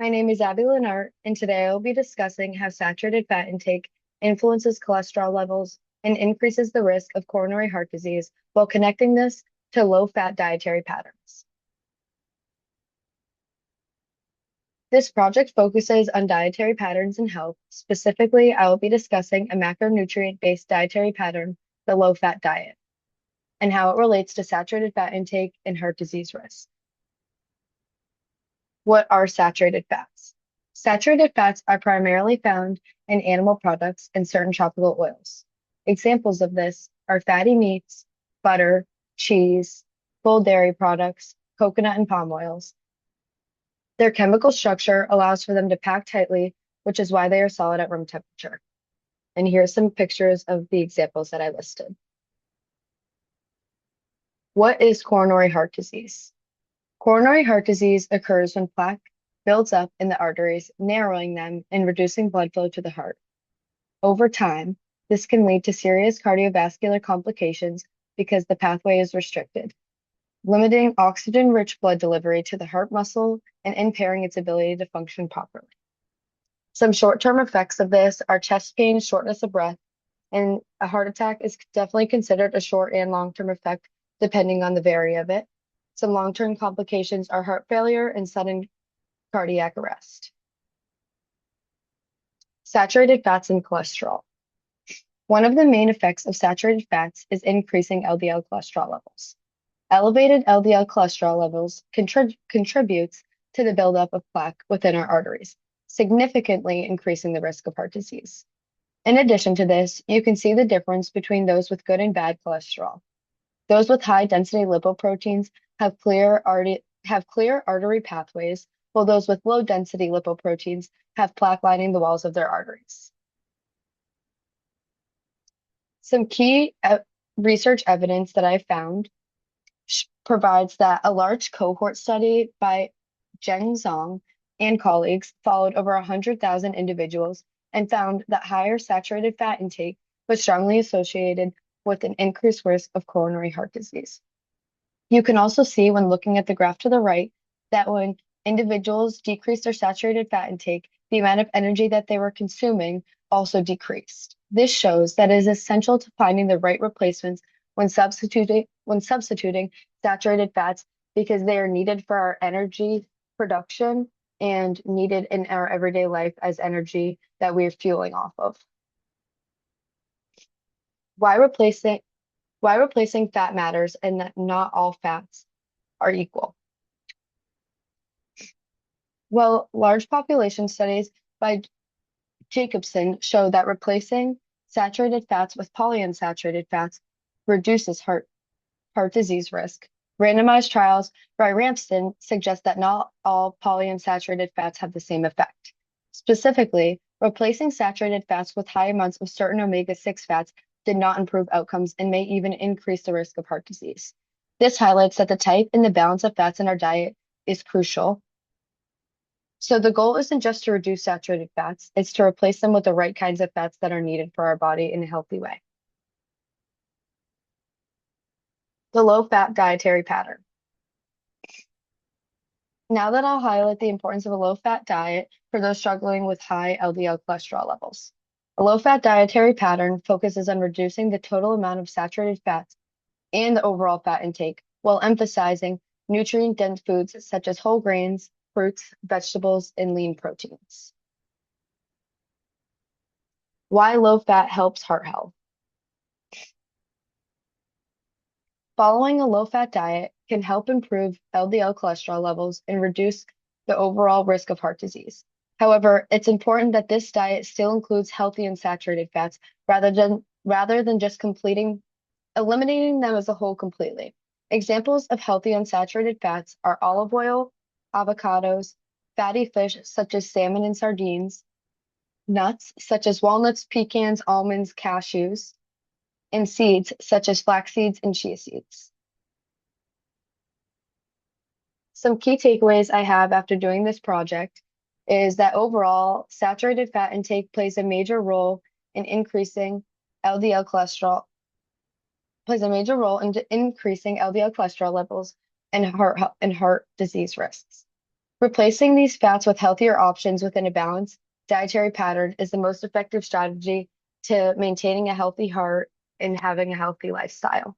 My name is Abby Lenart, and today I will be discussing how saturated fat intake influences cholesterol levels and increases the risk of coronary heart disease while connecting this to low-fat dietary patterns. This project focuses on dietary patterns in health. Specifically, I will be discussing a macronutrient-based dietary pattern, the low-fat diet, and how it relates to saturated fat intake and heart disease risk. What are saturated fats? Saturated fats are primarily found in animal products and certain tropical oils. Examples of this are fatty meats, butter, cheese, full dairy products, coconut and palm oils. Their chemical structure allows for them to pack tightly, which is why they are solid at room temperature. And here's some pictures of the examples that I listed. What is coronary heart disease? Coronary heart disease occurs when plaque builds up in the arteries, narrowing them and reducing blood flow to the heart. Over time, this can lead to serious cardiovascular complications because the pathway is restricted, limiting oxygen-rich blood delivery to the heart muscle and impairing its ability to function properly. Some short-term effects of this are chest pain, shortness of breath, and a heart attack is definitely considered a short and long-term effect depending on the severity of it. Some long-term complications are heart failure and sudden cardiac arrest. Saturated fats and cholesterol. One of the main effects of saturated fats is increasing LDL cholesterol levels. Elevated LDL cholesterol levels contributes to the buildup of plaque within our arteries, significantly increasing the risk of heart disease. In addition to this, you can see the difference between those with good and bad cholesterol. Those with high density lipoproteins have clear artery pathways, while those with low density lipoproteins have plaque lining the walls of their arteries. Some key research evidence that I found provides that a large cohort study by Zheng Zhang and colleagues followed over 100,000 individuals and found that higher saturated fat intake was strongly associated with an increased risk of coronary heart disease. You can also see when looking at the graph to the right that when individuals decreased their saturated fat intake, the amount of energy that they were consuming also decreased. This shows that it is essential to finding the right replacements when substituting saturated fats because they are needed for our energy production and needed in our everyday life as energy that we're fueling off of. Why replacing fat matters and that not all fats are equal. Well, large population studies by Jacobson show that replacing saturated fats with polyunsaturated fats reduces heart disease risk. Randomized trials by Ramsden suggest that not all polyunsaturated fats have the same effect. Specifically, replacing saturated fats with high amounts of certain omega-6 fats did not improve outcomes and may even increase the risk of heart disease. This highlights that the type and the balance of fats in our diet is crucial. So the goal isn't just to reduce saturated fats, it's to replace them with the right kinds of fats that are needed for our body in a healthy way. The low-fat dietary pattern. Now that I'll highlight the importance of a low-fat diet for those struggling with high LDL cholesterol levels. A low-fat dietary pattern focuses on reducing the total amount of saturated fats and the overall fat intake while emphasizing nutrient-dense foods such as whole grains, fruits, vegetables, and lean proteins. Why low fat helps heart health. Following a low fat diet can help improve LDL cholesterol levels and reduce the overall risk of heart disease. However, it's important that this diet still includes healthy and saturated fats rather than just eliminating them as a whole completely. Examples of healthy unsaturated fats are olive oil, avocados, fatty fish such as salmon and sardines, nuts such as walnuts, pecans, almonds, cashews, and seeds such as flax seeds and chia seeds. Some key takeaways I have after doing this project is that overall, saturated fat intake plays a major role in increasing LDL cholesterol levels and heart disease risks. Replacing these fats with healthier options within a balanced dietary pattern is the most effective strategy to maintaining a healthy heart and having a healthy lifestyle.